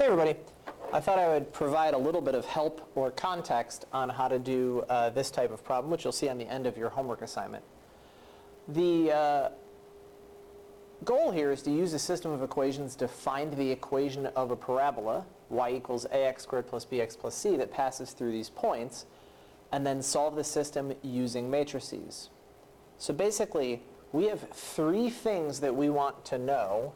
Hey everybody. I thought I would provide a little bit of help or context on how to do this type of problem, which you'll see on the end of your homework assignment. The goal here is to use a system of equations to find the equation of a parabola, y equals ax squared plus bx plus c, that passes through these points, and then solve the system using matrices. So basically, we have three things that we want to know.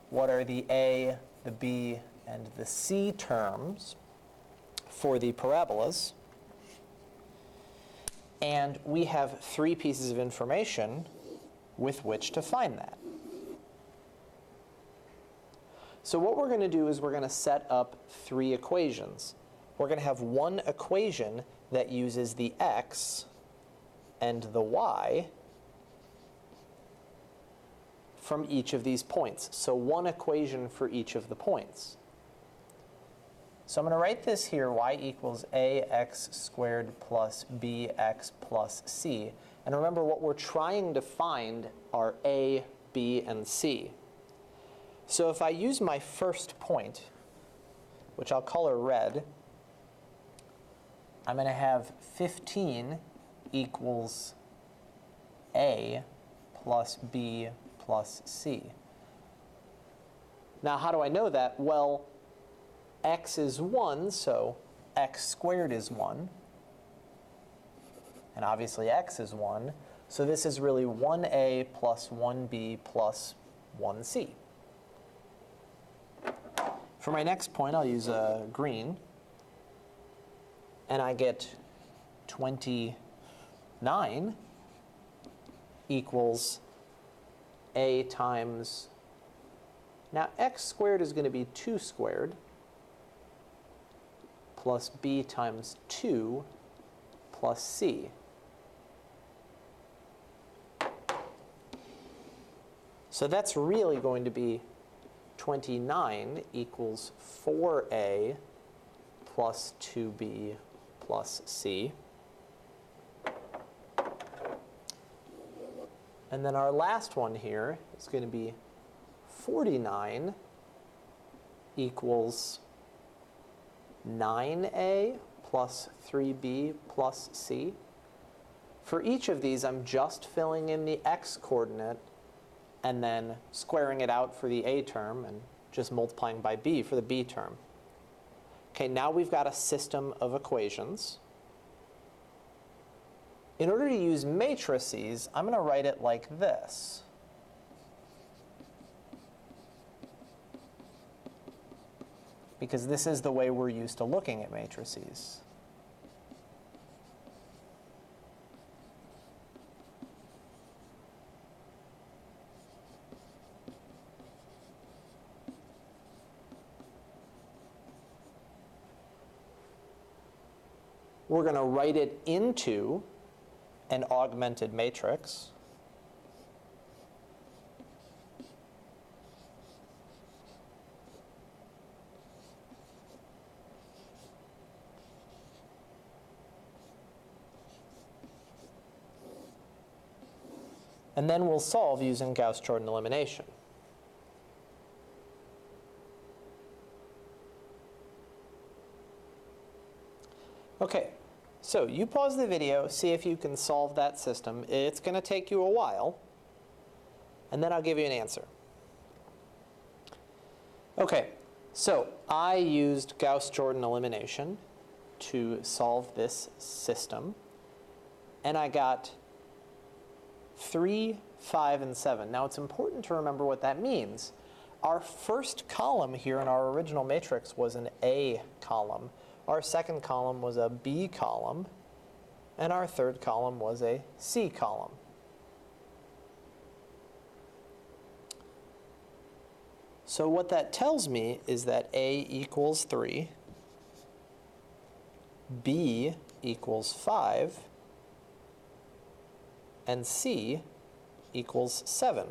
What are the a, the b, and the c terms for the parabolas? And we have three pieces of information with which to find that. So what we're going to do is we're going to set up three equations. We're going to have one equation that uses the x and the y from each of these points. So one equation for each of the points. So I'm going to write this here, y equals ax squared plus bx plus c. And remember, what we're trying to find are a, b, and c. So if I use my first point, which I'll color red, I'm going to have 15 equals a plus b plus c. Now, how do I know that? Well, x is 1, so x squared is 1. And obviously x is 1. So this is really 1a plus 1b plus 1c. For my next point, I'll use green. And I get 29 equals a times, now x squared is going to be 2 squared plus b times 2 plus c. So that's really going to be 29 equals 4a plus 2b plus c. And then our last one here is going to be 49 equals 9a plus 3b plus c. For each of these, I'm just filling in the x coordinate and then squaring it out for the a term and just multiplying by b for the b term. Okay, now we've got a system of equations. In order to use matrices, I'm going to write it like this. Because this is the way we're used to looking at matrices. We're going to write it into an augmented matrix. And then we'll solve using Gauss-Jordan elimination. Okay. So you pause the video, see if you can solve that system. It's going to take you a while, and then I'll give you an answer. Okay, so I used Gauss-Jordan elimination to solve this system, and I got 3, 5, and 7. Now it's important to remember what that means. Our first column here in our original matrix was an A column. Our second column was a B column, and our third column was a C column. So what that tells me is that A equals 3, B equals 5, and C equals 7.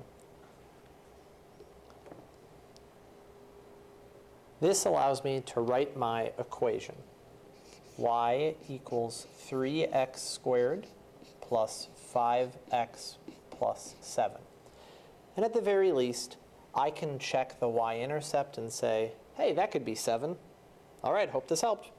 This allows me to write my equation. Y equals 3x squared plus 5x plus 7. And at the very least, I can check the y-intercept and say, hey, that could be 7. All right, hope this helped.